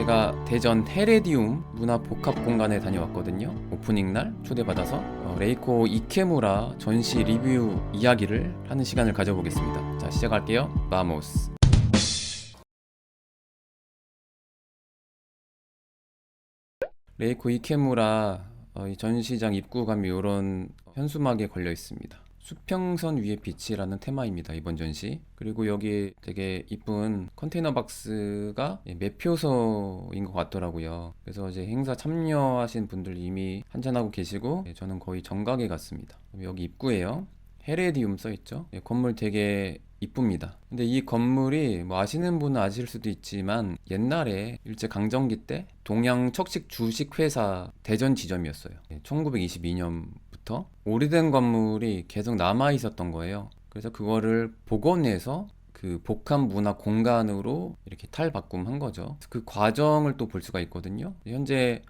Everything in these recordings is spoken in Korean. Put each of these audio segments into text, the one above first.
제가 대전 헤레디움 문화복합공간에 다녀왔거든요. 오프닝 날 초대받아서 레이코 이케무라 전시 리뷰 이야기를 하는 시간을 가져보겠습니다. 자, 시작할게요. 바모스. 레이코 이케무라 이 전시장 입구감이 이런 현수막에 걸려 있습니다. 수평선 위의 빛이라는 테마입니다, 이번 전시. 그리고 여기 되게 이쁜 컨테이너 박스가 매표소인 것 같더라고요. 그래서 이제 행사 참여하신 분들 이미 한잔하고 계시고, 저는 거의 정각에 갔습니다. 여기 입구에요. 헤레디움 써있죠. 건물 되게 이쁩니다. 근데 이 건물이 뭐 아시는 분은 아실 수도 있지만 옛날에 일제강점기 때 동양척식 주식회사 대전 지점이었어요. 1922년부터 오래된 건물이 계속 남아 있었던 거예요. 그래서 그거를 복원해서 그 복합 문화 공간으로 이렇게 탈바꿈한 거죠. 그 과정을 또 볼 수가 있거든요. 현재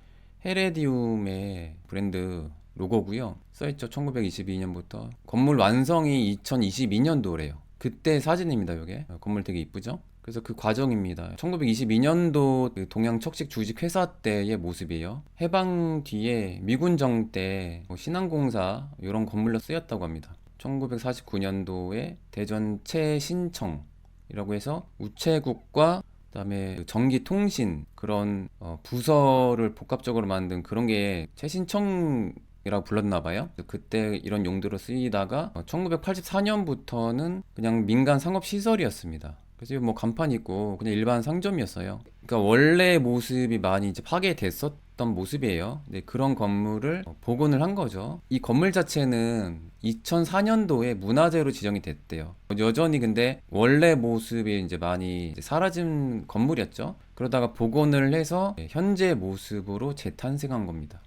헤레디움의 브랜드 로고고요. 써있죠. 1922년부터. 건물 완성이 2022년도래요. 그때 사진입니다, 이게. 건물 되게 이쁘죠? 그래서 그 과정입니다. 1922년도 동양 척식 주식 회사 때의 모습이에요. 해방 뒤에 미군정 때 신항공사 이런 건물로 쓰였다고 합니다. 1949년도에 대전 최신청이라고 해서 우체국과 그다음에 전기통신 그런 부서를 복합적으로 만든 그런 게 최신청이라고 불렀나 봐요. 그때 이런 용도로 쓰이다가 1984년부터는 그냥 민간 상업 시설이었습니다. 그래서 뭐 간판 있고 그냥 일반 상점이었어요. 그러니까 원래 모습이 많이 이제 파괴됐었던 모습이에요. 근데 그런 건물을 복원을 한 거죠. 이 건물 자체는 2004년도에 문화재로 지정이 됐대요. 여전히 근데 원래 모습이 이제 많이 이제 사라진 건물이었죠. 그러다가 복원을 해서 현재 모습으로 재탄생한 겁니다.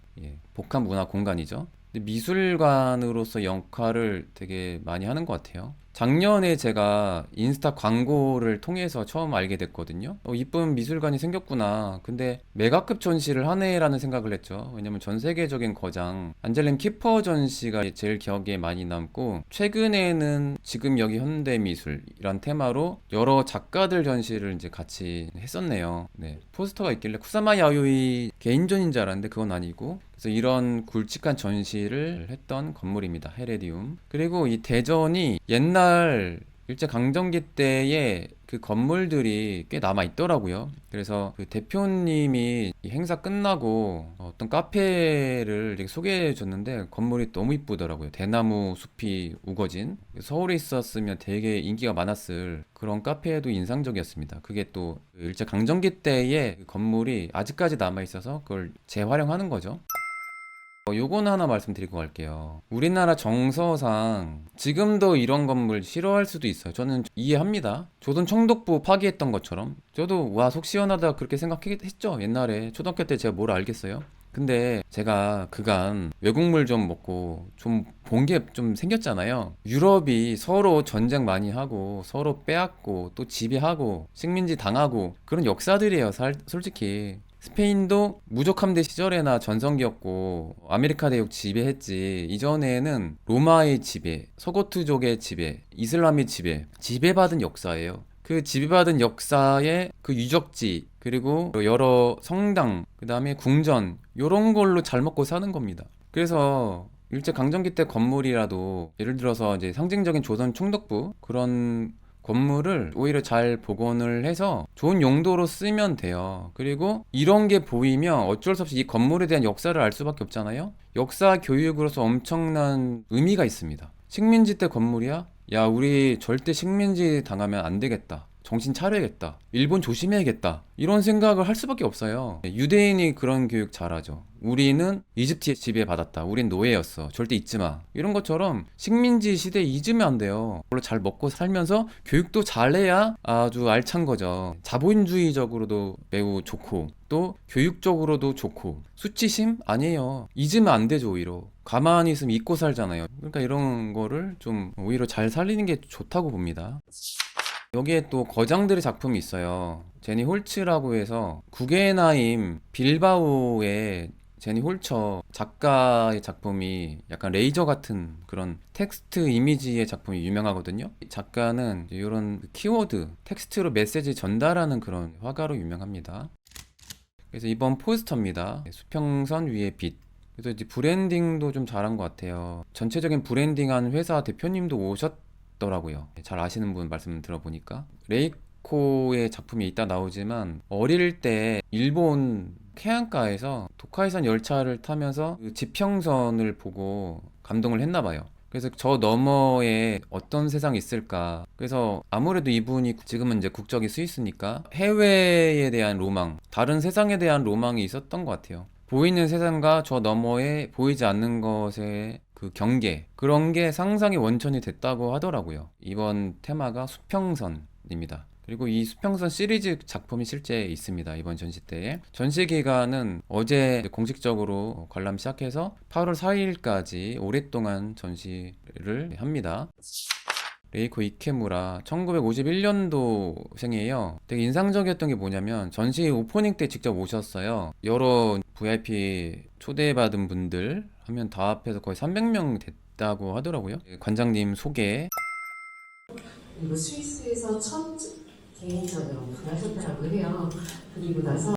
복합 문화 공간이죠. 근데 미술관으로서 역할을 되게 많이 하는 것 같아요. 작년에 제가 인스타 광고를 통해서 처음 알게 됐거든요. 이쁜 미술관이 생겼구나. 근데 메가급 전시를 하네라는 생각을 했죠. 왜냐면 전 세계적인 거장 안젤름 키퍼 전시가 제일 기억에 많이 남고, 최근에는 지금 여기 현대미술이란 테마로 여러 작가들 전시를 이제 같이 했었네요. 네. 포스터가 있길래 쿠사마 야요이 개인전인 줄 알았는데 그건 아니고, 그래서 이런 굵직한 전시를 했던 건물입니다. 헤레디움. 그리고 이 대전이 옛날 일제강점기 때의 그 건물들이 꽤 남아 있더라고요. 그래서 그 대표님이 이 행사 끝나고 어떤 카페를 이렇게 소개해 줬는데 건물이 너무 이쁘더라고요. 대나무 숲이 우거진. 서울에 있었으면 되게 인기가 많았을 그런 카페도 인상적이었습니다. 그게 또 일제강점기 때의 건물이 아직까지 남아 있어서 그걸 재활용하는 거죠. 요거는 하나 말씀드리고 갈게요. 우리나라 정서상 지금도 이런 건물 싫어할 수도 있어요. 저는 이해합니다. 조선 총독부 파기했던 것처럼 저도 와 속 시원하다 그렇게 생각했죠. 옛날에 초등학교 때 제가 뭘 알겠어요. 근데 제가 그간 외국물 좀 먹고 좀 본 게 좀 생겼잖아요. 유럽이 서로 전쟁 많이 하고 서로 빼앗고 또 지배하고 식민지 당하고 그런 역사들이에요. 솔직히 스페인도 무적함대 시절에나 전성기였고 아메리카 대륙 지배했지. 이전에는 로마의 지배, 서고트족의 지배, 이슬람의 지배받은 역사예요. 그 지배받은 역사의 그 유적지, 그리고 여러 성당, 그 다음에 궁전, 요런 걸로 잘 먹고 사는 겁니다. 그래서 일제강점기 때 건물이라도 예를 들어서 이제 상징적인 조선 총독부 그런 건물을 오히려 잘 복원을 해서 좋은 용도로 쓰면 돼요. 그리고 이런 게 보이면 어쩔 수 없이 이 건물에 대한 역사를 알 수밖에 없잖아요. 역사 교육으로서 엄청난 의미가 있습니다. 식민지 때 건물이야? 야, 우리 절대 식민지 당하면 안 되겠다. 정신 차려야겠다. 일본 조심해야겠다. 이런 생각을 할 수밖에 없어요. 유대인이 그런 교육 잘하죠. 우리는 이집트에 지배받았다. 우린 노예였어. 절대 잊지 마. 이런 것처럼 식민지 시대에 잊으면 안 돼요. 그걸로 잘 먹고 살면서 교육도 잘해야 아주 알찬 거죠. 자본주의적으로도 매우 좋고 또 교육적으로도 좋고. 수치심? 아니에요. 잊으면 안 되죠, 오히려. 가만히 있으면 잊고 살잖아요. 그러니까 이런 거를 좀 오히려 잘 살리는 게 좋다고 봅니다. 여기에 또 거장들의 작품이 있어요. 제니 홀츠라고 해서 구겐하임 빌바오의 제니 홀처 작가의 작품이 약간 레이저 같은 그런 텍스트 이미지의 작품이 유명하거든요. 작가는 이런 키워드, 텍스트로 메시지 전달하는 그런 화가로 유명합니다. 그래서 이번 포스터입니다. 수평선 위에 빛. 그래서 이제 브랜딩도 좀 잘한 것 같아요. 전체적인 브랜딩한 회사 대표님도 오셨더라고요. 잘 아시는 분 말씀 들어보니까. 레이코의 작품이 이따 나오지만 어릴 때 일본 해안가에서 도카이산 열차를 타면서 그 지평선을 보고 감동을 했나 봐요. 그래서 저 너머에 어떤 세상이 있을까. 그래서 아무래도 이분이 지금은 이제 국적이 스위스니까 해외에 대한 로망, 다른 세상에 대한 로망이 있었던 것 같아요. 보이는 세상과 저 너머에 보이지 않는 것의 그 경계, 그런 게 상상의 원천이 됐다고 하더라고요. 이번 테마가 수평선입니다. 그리고 이 수평선 시리즈 작품이 실제 있습니다. 이번 전시 때에. 전시 기간은 어제 공식적으로 관람 시작해서 8월 4일까지 오랫동안 전시를 합니다. 레이코 이케무라 1951년도생이에요. 되게 인상적이었던 게 뭐냐면 전시 오프닝 때 직접 오셨어요. 여러 VIP 초대받은 분들 하면 다 합해서 거의 300명 됐다고 하더라고요. 관장님 소개. 그리고 스위스에서 첫 개인전으로 오픈하셨다고 해요. 그리고 나서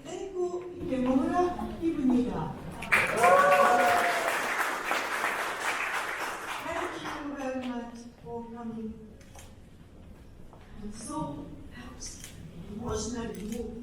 레이코 이케무라 이분입니다. Thank you very much for coming. So emotionally.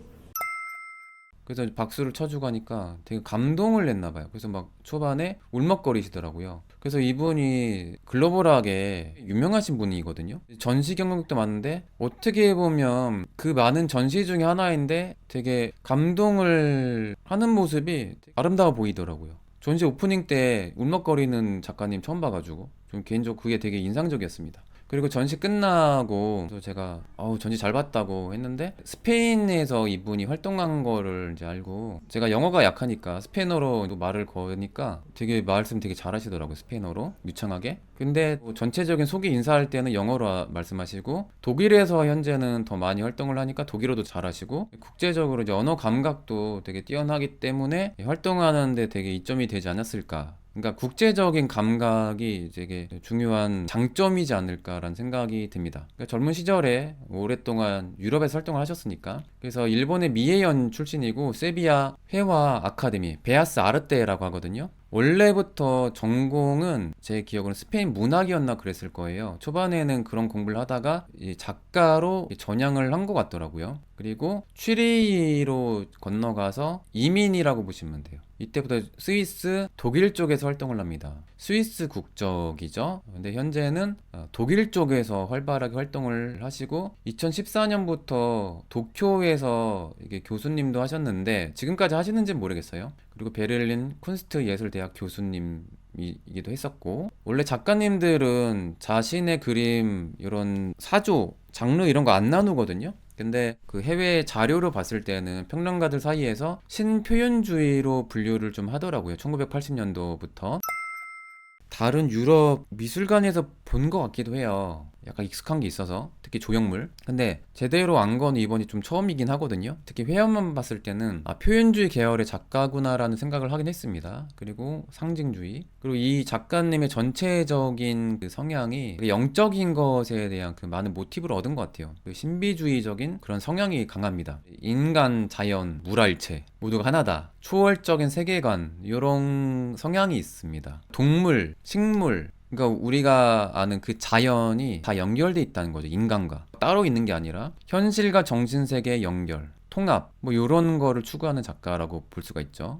그래서 박수를 쳐주고 하니까 되게 감동을 냈나 봐요. 그래서 막 초반에 울먹거리시더라고요. 그래서 이분이 글로벌하게 유명하신 분이거든요. 전시 경력도 많은데 어떻게 보면 그 많은 전시 중에 하나인데 되게 감동을 하는 모습이 아름다워 보이더라고요. 전시 오프닝 때 울먹거리는 작가님 처음 봐가지고 좀 개인적으로 그게 되게 인상적이었습니다. 그리고 전시 끝나고 또 제가 전시 잘 봤다고 했는데 스페인에서 이분이 활동한 거를 이제 알고, 제가 영어가 약하니까 스페인어로 또 말을 거니까 되게 말씀 되게 잘하시더라고요. 스페인어로 유창하게. 근데 뭐 전체적인 소개 인사할 때는 영어로 말씀하시고, 독일에서 현재는 더 많이 활동을 하니까 독일어도 잘하시고, 국제적으로 이제 언어 감각도 되게 뛰어나기 때문에 활동하는데 되게 이점이 되지 않았을까. 그러니까 국제적인 감각이 되게 중요한 장점이지 않을까라는 생각이 듭니다. 그러니까 젊은 시절에 오랫동안 유럽에서 활동을 하셨으니까. 그래서 일본의 미에현 출신이고 세비야 회화 아카데미, 베아스 아르테라고 하거든요. 원래부터 전공은 제 기억으로는 스페인 문학이었나 그랬을 거예요. 초반에는 그런 공부를 하다가 이 작가로 전향을 한 것 같더라고요. 그리고 취리로 건너가서 이민이라고 보시면 돼요. 이때부터 스위스, 독일 쪽에서 활동을 합니다. 스위스 국적이죠. 근데 현재는 독일 쪽에서 활발하게 활동을 하시고 2014년부터 도쿄에서 이게 교수님도 하셨는데 지금까지 하시는지는 모르겠어요. 그리고 베를린 쿤스트 예술대학 교수님이기도 했었고, 원래 작가님들은 자신의 그림 이런 사조, 장르 이런 거 안 나누거든요. 근데 그 해외 자료로 봤을 때는 평론가들 사이에서 신표현주의로 분류를 좀 하더라고요. 1980년도부터. 다른 유럽 미술관에서 본 것 같기도 해요. 약간 익숙한 게 있어서, 특히 조형물. 근데 제대로 안 건 이번이 좀 처음이긴 하거든요. 특히 회화만 봤을 때는 표현주의 계열의 작가구나라는 생각을 하긴 했습니다. 그리고 상징주의. 그리고 이 작가님의 전체적인 그 성향이 영적인 것에 대한 그 많은 모티브를 얻은 것 같아요. 그 신비주의적인 그런 성향이 강합니다. 인간, 자연, 물화일체 모두가 하나다. 초월적인 세계관, 이런 성향이 있습니다. 동물, 식물, 그러니까 우리가 아는 그 자연이 다 연결돼 있다는 거죠. 인간과 따로 있는 게 아니라 현실과 정신세계의 연결, 통합, 뭐 이런 거를 추구하는 작가라고 볼 수가 있죠.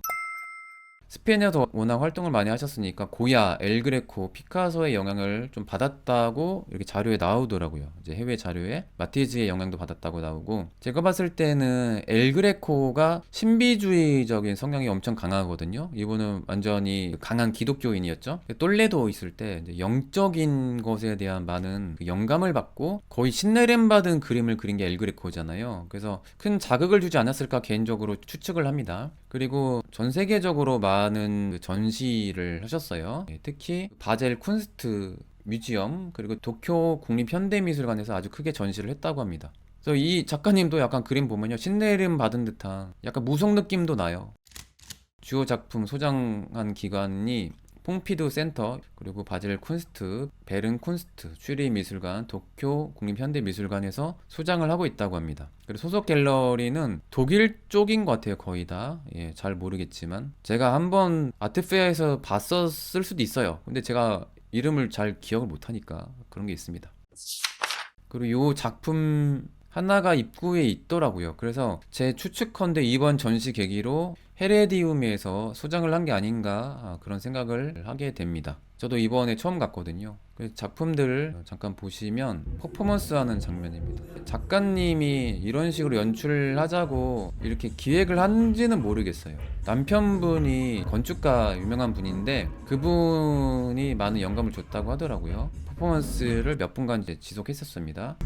스페인에서 워낙 활동을 많이 하셨으니까 고야, 엘그레코, 피카소의 영향을 좀 받았다고 이렇게 자료에 나오더라고요. 이제 해외 자료에 마티즈의 영향도 받았다고 나오고, 제가 봤을 때는 엘그레코가 신비주의적인 성향이 엄청 강하거든요. 이분은 완전히 강한 기독교인이었죠. 똘레도 있을 때 이제 영적인 것에 대한 많은 그 영감을 받고 거의 신내림 받은 그림을 그린 게 엘그레코잖아요. 그래서 큰 자극을 주지 않았을까 개인적으로 추측을 합니다. 그리고 전 세계적으로 많은 전시를 하셨어요. 특히 바젤 쿤스트 뮤지엄, 그리고 도쿄 국립현대미술관에서 아주 크게 전시를 했다고 합니다. 그래서 이 작가님도 약간 그림 보면요, 신내림 받은 듯한 약간 무속 느낌도 나요. 주요 작품 소장한 기관이 퐁피두 센터, 그리고 바젤 쿤스트, 베른 쿤스트, 슈리 미술관, 도쿄 국립현대미술관에서 소장을 하고 있다고 합니다. 그리고 소속 갤러리는 독일 쪽인 것 같아요. 거의 다. 예, 잘 모르겠지만 제가 한번 아트페어에서 봤었을 수도 있어요. 근데 제가 이름을 잘 기억을 못하니까 그런 게 있습니다. 그리고 이 작품 하나가 입구에 있더라고요. 그래서 제 추측컨대 이번 전시 계기로 헤레디움에서 소장을 한 게 아닌가 그런 생각을 하게 됩니다. 저도 이번에 처음 갔거든요. 그 작품들을 잠깐 보시면 퍼포먼스 하는 장면입니다. 작가님이 이런 식으로 연출하자고 이렇게 기획을 한지는 모르겠어요. 남편분이 건축가 유명한 분인데 그분이 많은 영감을 줬다고 하더라고요. 퍼포먼스를 몇 분간 이제 지속했었습니다.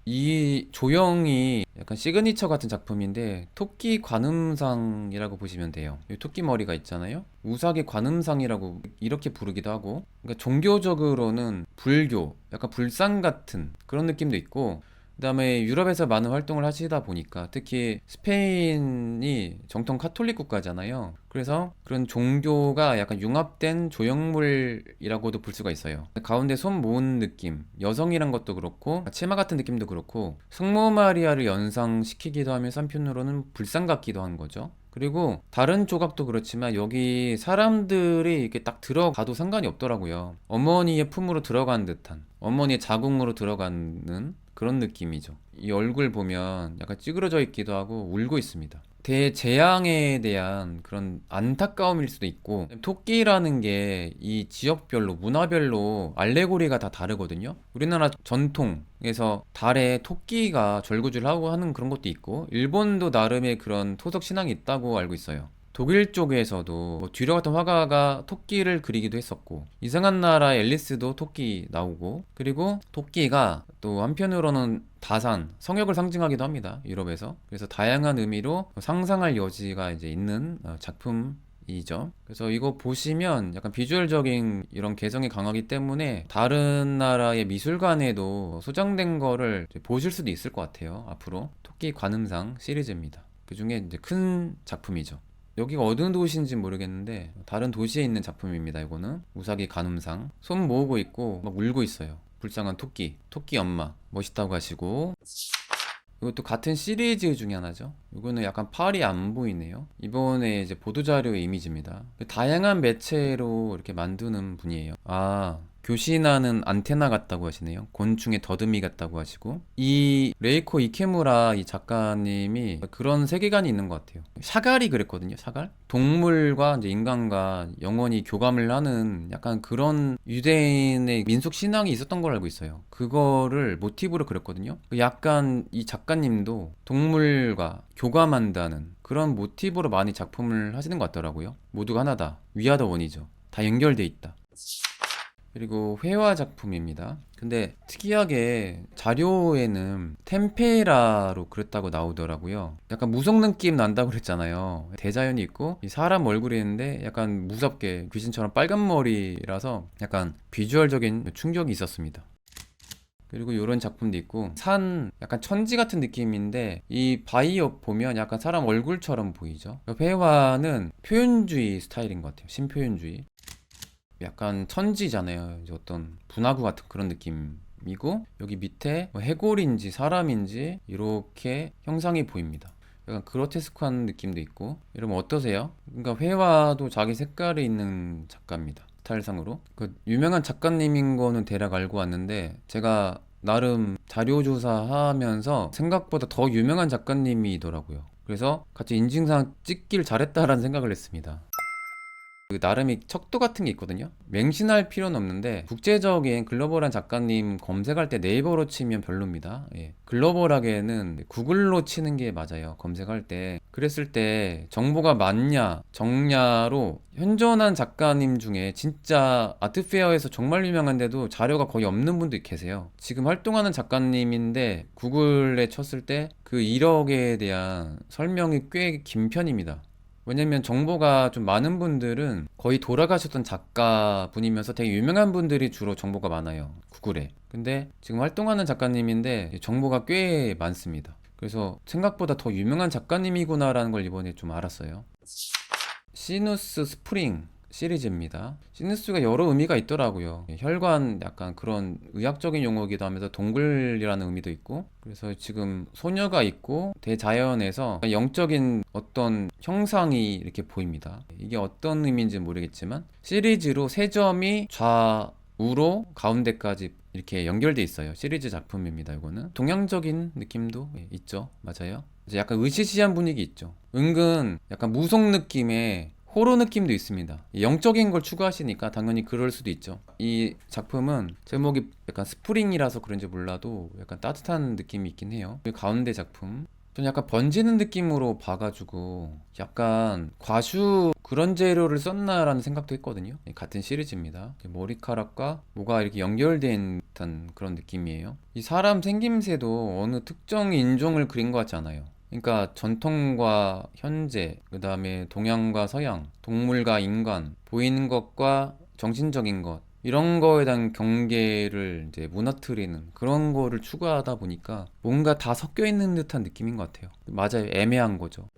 이 조형이 약간 시그니처 같은 작품인데 토끼 관음상이라고 보시면 돼요. 이 토끼 머리가 있잖아요. 우사기 관음상이라고 이렇게 부르기도 하고, 그러니까 종교적으로는 불교, 약간 불상 같은 그런 느낌도 있고, 그다음에 유럽에서 많은 활동을 하시다 보니까 특히 스페인이 정통 카톨릭 국가잖아요. 그래서 그런 종교가 약간 융합된 조형물이라고도 볼 수가 있어요. 가운데 손 모은 느낌, 여성이란 것도 그렇고 치마 같은 느낌도 그렇고 성모 마리아를 연상시키기도 하면서 한편으로는 불상 같기도 한 거죠. 그리고 다른 조각도 그렇지만 여기 사람들이 이렇게 딱 들어가도 상관이 없더라고요. 어머니의 품으로 들어간 듯한, 어머니의 자궁으로 들어가는 그런 느낌이죠. 이 얼굴 보면 약간 찌그러져 있기도 하고 울고 있습니다. 대재앙에 대한 그런 안타까움일 수도 있고, 토끼라는 게 이 지역별로 문화별로 알레고리가 다 다르거든요. 우리나라 전통에서 달에 토끼가 절구질하고 하는 그런 것도 있고, 일본도 나름의 그런 토속 신앙이 있다고 알고 있어요. 독일 쪽에서도 뭐 뒤려 같은 화가가 토끼를 그리기도 했었고, 이상한 나라의 앨리스도 토끼 나오고, 그리고 토끼가 또 한편으로는 다산, 성욕을 상징하기도 합니다. 유럽에서. 그래서 다양한 의미로 상상할 여지가 이제 있는 작품이죠. 그래서 이거 보시면 약간 비주얼적인 이런 개성이 강하기 때문에 다른 나라의 미술관에도 소장된 거를 이제 보실 수도 있을 것 같아요. 앞으로 토끼 관음상 시리즈입니다. 그 중에 이제 큰 작품이죠. 여기가 어느 도시인지 모르겠는데 다른 도시에 있는 작품입니다. 이거는 우사기 관음상, 손 모으고 있고 막 울고 있어요. 불쌍한 토끼 엄마 멋있다고 하시고, 이것도 같은 시리즈 중에 하나죠. 이거는 약간 팔이 안 보이네요. 이번에 이제 보도자료 이미지입니다. 다양한 매체로 이렇게 만드는 분이에요. 교신하는 안테나 같다고 하시네요. 곤충의 더듬이 같다고 하시고, 이 레이코 이케무라 이 작가님이 그런 세계관이 있는 것 같아요. 샤갈이 그랬거든요. 샤갈, 동물과 이제 인간과 영원히 교감을 하는 약간 그런 유대인의 민속 신앙이 있었던 걸 알고 있어요. 그거를 모티브로 그렸거든요. 약간 이 작가님도 동물과 교감한다는 그런 모티브로 많이 작품을 하시는 것 같더라고요. 모두가 하나다, 위아더 원이죠. 다 연결돼 있다. 그리고 회화 작품입니다. 근데 특이하게 자료에는 템페라로 그렸다고 나오더라고요. 약간 무속 느낌 난다고 그랬잖아요. 대자연이 있고 이 사람 얼굴이 있는데 약간 무섭게 귀신처럼 빨간 머리라서 약간 비주얼적인 충격이 있었습니다. 그리고 이런 작품도 있고, 산 약간 천지 같은 느낌인데 이 바이오 보면 약간 사람 얼굴처럼 보이죠. 회화는 표현주의 스타일인 것 같아요. 신표현주의. 약간 천지잖아요. 이제 어떤 분화구 같은 그런 느낌이고, 여기 밑에 뭐 해골인지 사람인지 이렇게 형상이 보입니다. 약간 그로테스크한 느낌도 있고. 여러분 어떠세요? 그러니까 회화도 자기 색깔이 있는 작가입니다. 스타일상으로. 그 유명한 작가님인 거는 대략 알고 왔는데 제가 나름 자료 조사하면서 생각보다 더 유명한 작가님이더라고요. 그래서 같이 인증상 찍길 잘했다라는 생각을 했습니다. 그 나름의 척도 같은 게 있거든요. 맹신할 필요는 없는데 국제적인 글로벌한 작가님 검색할 때 네이버로 치면 별로입니다. 예. 글로벌하게는 구글로 치는 게 맞아요. 검색할 때. 그랬을 때 정보가 맞냐 적냐로 현존한 작가님 중에 진짜 아트페어에서 정말 유명한데도 자료가 거의 없는 분도 계세요. 지금 활동하는 작가님인데 구글에 쳤을 때 그 이력에 대한 설명이 꽤 긴 편입니다. 왜냐면 정보가 좀 많은 분들은 거의 돌아가셨던 작가분이면서 되게 유명한 분들이 주로 정보가 많아요. 구글에. 근데 지금 활동하는 작가님인데 정보가 꽤 많습니다. 그래서 생각보다 더 유명한 작가님이구나라는 걸 이번에 좀 알았어요. 시누스 스프링 시리즈입니다. 시누스가 여러 의미가 있더라고요. 혈관 약간 그런 의학적인 용어이기도 하면서 동굴이라는 의미도 있고, 그래서 지금 소녀가 있고 대자연에서 영적인 어떤 형상이 이렇게 보입니다. 이게 어떤 의미인지 모르겠지만 시리즈로 세 점이 좌우로 가운데까지 이렇게 연결돼 있어요. 시리즈 작품입니다. 이거는 동양적인 느낌도 있죠. 맞아요. 이제 약간 으시시한 분위기 있죠. 은근 약간 무속 느낌의 호러 느낌도 있습니다. 영적인 걸 추구하시니까 당연히 그럴 수도 있죠. 이 작품은 제목이 약간 스프링이라서 그런지 몰라도 약간 따뜻한 느낌이 있긴 해요. 그 가운데 작품 좀 약간 번지는 느낌으로 봐가지고 약간 과슈 그런 재료를 썼나라는 생각도 했거든요. 같은 시리즈입니다. 머리카락과 뭐가 이렇게 연결된 듯한 그런 느낌이에요. 이 사람 생김새도 어느 특정 인종을 그린 것 같지 않아요. 그러니까 전통과 현재, 그 다음에 동양과 서양, 동물과 인간, 보이는 것과 정신적인 것, 이런 거에 대한 경계를 이제 무너뜨리는 그런 거를 추구하다 보니까 뭔가 다 섞여 있는 듯한 느낌인 것 같아요. 맞아요. 애매한 거죠.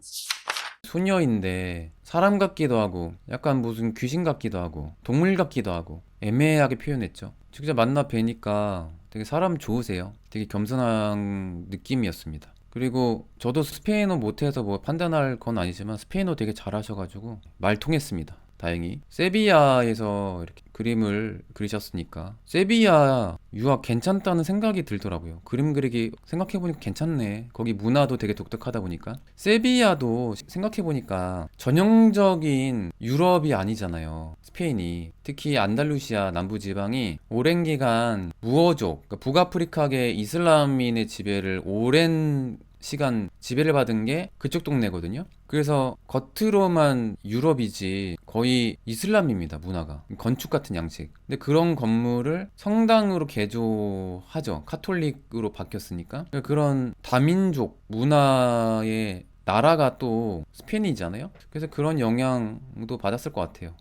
소녀인데 사람 같기도 하고 약간 무슨 귀신 같기도 하고 동물 같기도 하고 애매하게 표현했죠. 직접 만나 뵈니까 되게 사람 좋으세요. 되게 겸손한 느낌이었습니다. 그리고 저도 스페인어 못해서 뭐 판단할 건 아니지만 스페인어 되게 잘하셔가지고 말 통했습니다. 다행히 세비야에서 이렇게 그림을 그리셨으니까 세비야 유학 괜찮다는 생각이 들더라고요. 그림 그리기 생각해보니까 괜찮네. 거기 문화도 되게 독특하다 보니까 세비야도 생각해보니까 전형적인 유럽이 아니잖아요. 스페인이 특히 안달루시아 남부지방이 오랜 기간 무어족, 그러니까 북아프리카계 이슬람인의 지배를 오랜 시간 지배를 받은 게 그쪽 동네거든요. 그래서 겉으로만 유럽이지 거의 이슬람입니다, 문화가. 건축 같은 양식. 근데 그런 건물을 성당으로 개조하죠. 카톨릭으로 바뀌었으니까. 그런 다민족 문화의 나라가 또 스페인이잖아요. 그래서 그런 영향도 받았을 것 같아요.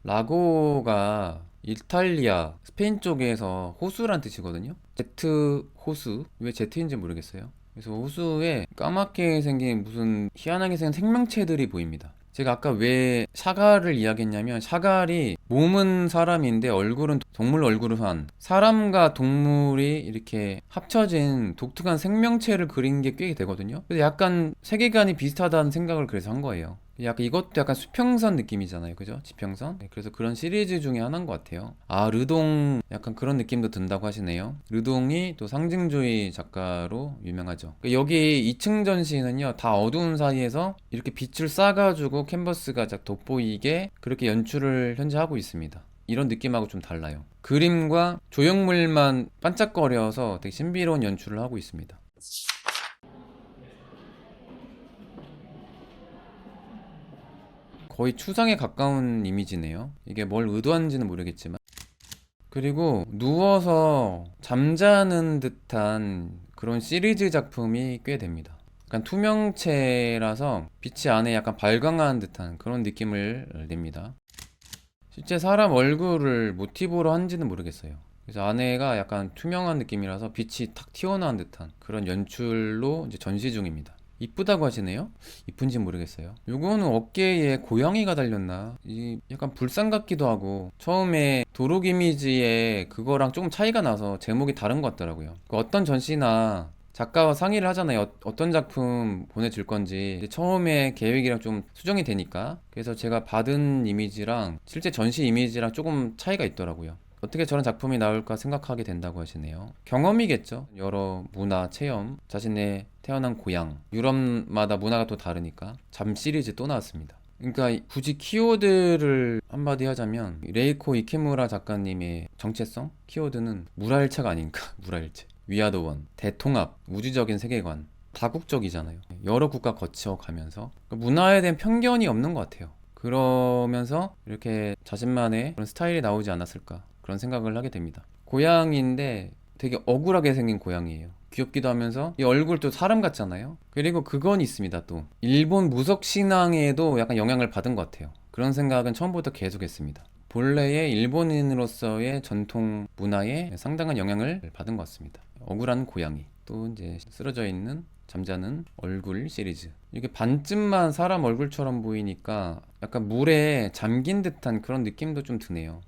라고가 이탈리아, 스페인 쪽에서 호수란 뜻이거든요. 제트 호수. 왜 제트인지 모르겠어요. 그래서 호수에 까맣게 생긴 무슨 희한하게 생긴 생명체들이 보입니다. 제가 아까 왜 샤갈을 이야기했냐면 샤갈이 몸은 사람인데 얼굴은 동물 얼굴을 한 사람과 동물이 이렇게 합쳐진 독특한 생명체를 그린 게 꽤 되거든요. 그래서 약간 세계관이 비슷하다는 생각을 그래서 한 거예요. 약간 이것도 약간 수평선 느낌이잖아요. 그죠? 지평선? 네, 그래서 그런 시리즈 중에 하나인 것 같아요. 아, 르동 약간 그런 느낌도 든다고 하시네요. 르동이 또 상징주의 작가로 유명하죠. 여기 2층 전시는요, 다 어두운 사이에서 이렇게 빛을 쏴가지고 캔버스가 쫙 돋보이게 그렇게 연출을 현재 하고 있습니다. 이런 느낌하고 좀 달라요. 그림과 조형물만 반짝거려서 되게 신비로운 연출을 하고 있습니다. 거의 추상에 가까운 이미지네요. 이게 뭘 의도하는지는 모르겠지만. 그리고 누워서 잠자는 듯한 그런 시리즈 작품이 꽤 됩니다. 약간 투명체라서 빛이 안에 약간 발광한 듯한 그런 느낌을 냅니다. 실제 사람 얼굴을 모티브로 한지는 모르겠어요. 그래서 안에가 약간 투명한 느낌이라서 빛이 탁 튀어나온 듯한 그런 연출로 이제 전시 중입니다. 이쁘다고 하시네요? 이쁜지 모르겠어요. 요거는 어깨에 고양이가 달렸나? 이 약간 불상 같기도 하고 처음에 도록 이미지에 그거랑 조금 차이가 나서 제목이 다른 것 같더라고요. 그 어떤 전시나 작가와 상의를 하잖아요. 어떤 작품 보내줄 건지. 근데 처음에 계획이랑 좀 수정이 되니까. 그래서 제가 받은 이미지랑 실제 전시 이미지랑 조금 차이가 있더라고요. 어떻게 저런 작품이 나올까 생각하게 된다고 하시네요. 경험이겠죠. 여러 문화, 체험, 자신의 태어난 고향. 유럽마다 문화가 또 다르니까. 잠 시리즈 또 나왔습니다. 그러니까 굳이 키워드를 한마디 하자면 레이코 이케무라 작가님의 정체성? 키워드는 물화일체가 아닌가. 물화일체. 위아더원, 대통합, 우주적인 세계관, 다국적이잖아요. 여러 국가 거쳐가면서 문화에 대한 편견이 없는 것 같아요. 그러면서 이렇게 자신만의 그런 스타일이 나오지 않았을까 그런 생각을 하게 됩니다. 고양이인데 되게 억울하게 생긴 고양이에요. 귀엽기도 하면서 이 얼굴도 사람 같잖아요. 그리고 그건 있습니다. 또 일본 무속 신앙에도 약간 영향을 받은 것 같아요. 그런 생각은 처음부터 계속 했습니다. 본래의 일본인으로서의 전통 문화에 상당한 영향을 받은 것 같습니다. 억울한 고양이, 또 이제 쓰러져 있는 잠자는 얼굴 시리즈. 이게 반쯤만 사람 얼굴처럼 보이니까 약간 물에 잠긴 듯한 그런 느낌도 좀 드네요.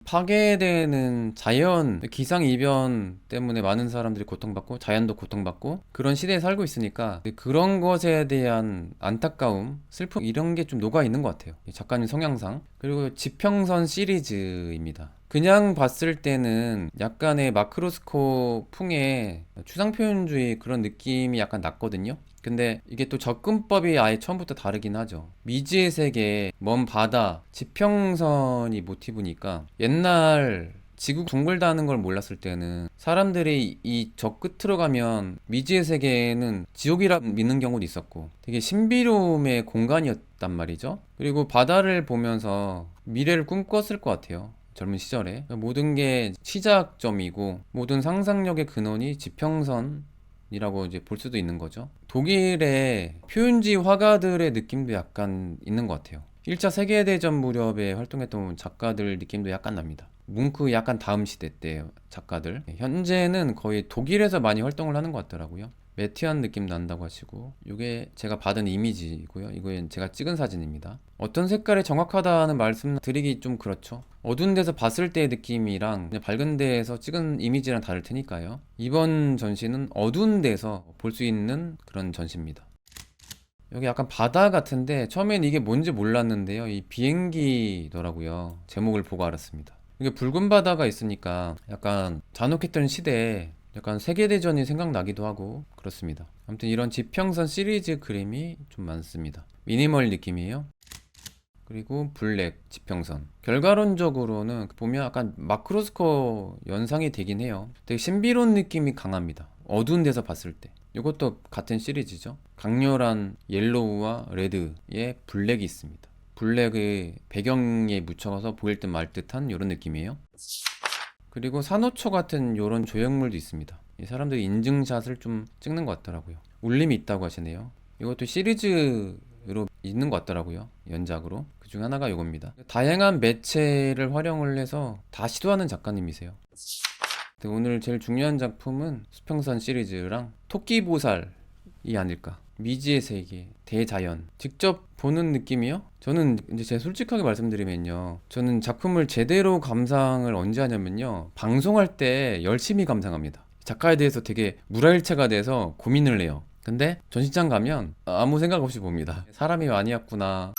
파괴되는 자연, 기상이변 때문에 많은 사람들이 고통받고 자연도 고통받고 그런 시대에 살고 있으니까 그런 것에 대한 안타까움, 슬픔 이런 게 좀 녹아 있는 것 같아요. 작가님 성향상. 그리고 지평선 시리즈입니다. 그냥 봤을 때는 약간의 마크로스코 풍의 추상표현주의 그런 느낌이 약간 났거든요. 근데 이게 또 접근법이 아예 처음부터 다르긴 하죠. 미지의 세계, 먼 바다, 지평선이 모티브니까 옛날 지구 둥글다는 걸 몰랐을 때는 사람들이 이 저 끝으로 가면 미지의 세계는 지옥이라 믿는 경우도 있었고 되게 신비로움의 공간이었단 말이죠. 그리고 바다를 보면서 미래를 꿈꿨을 것 같아요. 젊은 시절에 모든 게 시작점이고 모든 상상력의 근원이 지평선이라고 이제 볼 수도 있는 거죠. 독일의 표현지 화가들의 느낌도 약간 있는 것 같아요. 1차 세계대전 무렵에 활동했던 작가들 느낌도 약간 납니다. 뭉크 약간 다음 시대 때 작가들. 현재는 거의 독일에서 많이 활동을 하는 것 같더라고요. 매티한 느낌 난다고 하시고, 이게 제가 받은 이미지고요. 이건 제가 찍은 사진입니다. 어떤 색깔이 정확하다는 말씀 드리기 좀 그렇죠. 어두운 데서 봤을 때의 느낌이랑 그냥 밝은 데에서 찍은 이미지랑 다를 테니까요. 이번 전시는 어두운 데서 볼 수 있는 그런 전시입니다. 여기 약간 바다 같은데 처음엔 이게 뭔지 몰랐는데요. 이 비행기더라고요. 제목을 보고 알았습니다. 이게 붉은 바다가 있으니까 약간 잔혹했던 시대에 약간 세계대전이 생각나기도 하고 그렇습니다. 아무튼 이런 지평선 시리즈 그림이 좀 많습니다. 미니멀 느낌이에요. 그리고 블랙 지평선. 결과론적으로는 보면 약간 마크로스코 연상이 되긴 해요. 되게 신비로운 느낌이 강합니다. 어두운 데서 봤을 때. 이것도 같은 시리즈죠. 강렬한 옐로우와 레드의 블랙이 있습니다. 블랙의 배경에 묻혀서 보일 듯 말 듯한 이런 느낌이에요. 그리고 산호초 같은 이런 조형물도 있습니다. 이 사람들이 인증샷을 좀 찍는 것 같더라고요. 울림이 있다고 하시네요. 이것도 시리즈로 있는 것 같더라고요. 연작으로. 그 중 하나가 이겁니다. 다양한 매체를 활용을 해서 다 시도하는 작가님이세요. 오늘 제일 중요한 작품은 수평선 시리즈랑 토끼보살이 아닐까. 미지의 세계, 대자연. 직접 보는 느낌이요? 저는 이제 제가 솔직하게 말씀드리면요. 저는 작품을 제대로 감상을 언제 하냐면요. 방송할 때 열심히 감상합니다. 작가에 대해서 되게 물화일체가 돼서 고민을 해요. 근데 전시장 가면 아무 생각 없이 봅니다. 사람이 아니었구나.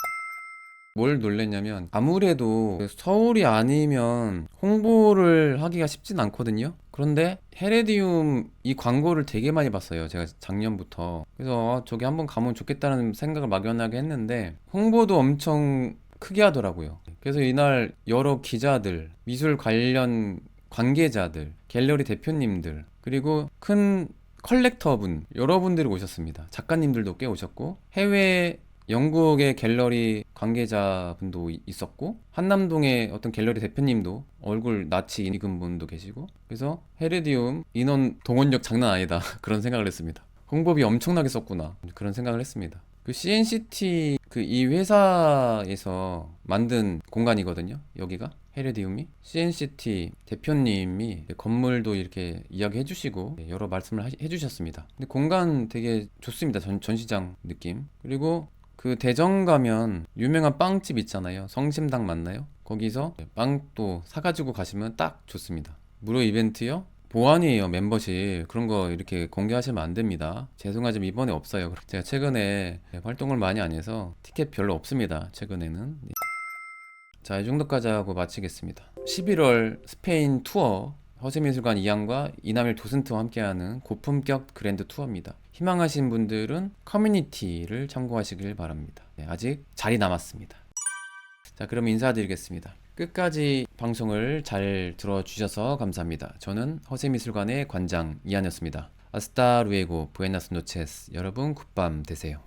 뭘 놀랬냐면 아무래도 서울이 아니면 홍보를 하기가 쉽진 않거든요. 그런데 헤레디움 이 광고를 되게 많이 봤어요. 제가 작년부터. 그래서 저기 한번 가면 좋겠다는 생각을 막연하게 했는데 홍보도 엄청 크게 하더라고요. 그래서 이날 여러 기자들, 미술 관련 관계자들, 갤러리 대표님들, 그리고 큰 컬렉터분 여러분들이 오셨습니다. 작가님들도 꽤 오셨고 해외 영국의 갤러리 관계자분도 있었고 한남동의 어떤 갤러리 대표님도 얼굴 낯이 익은 분도 계시고 그래서 헤르디움 인원 동원력 장난 아니다 그런 생각을 했습니다. 홍보비 엄청나게 썼구나 그런 생각을 했습니다. 그 CNCT 그 이 회사에서 만든 공간이거든요. 여기가 헤르디움이 CNCT 대표님이 건물도 이렇게 이야기해 주시고 여러 말씀을 해 주셨습니다. 근데 공간 되게 좋습니다. 전시장 느낌. 그리고 그 대전 가면 유명한 빵집 있잖아요. 성심당 맞나요? 거기서 빵도 사가지고 가시면 딱 좋습니다. 무료 이벤트요? 보안이에요. 멤버십 그런 거 이렇게 공개하시면 안 됩니다. 죄송하지만 이번에 없어요. 제가 최근에 활동을 많이 안 해서 티켓 별로 없습니다. 최근에는. 자, 이 정도까지 하고 마치겠습니다. 11월 스페인 투어 허세미술관 이항과 이남일 도슨트와 함께하는 고품격 그랜드 투어입니다. 희망하신 분들은 커뮤니티를 참고하시길 바랍니다. 네, 아직 자리 남았습니다. 자, 그럼 인사드리겠습니다. 끝까지 방송을 잘 들어주셔서 감사합니다. 저는 허세미술관의 관장 이한이었습니다. 아스타 루에고 부에나스 노체스. 여러분 굿밤 되세요.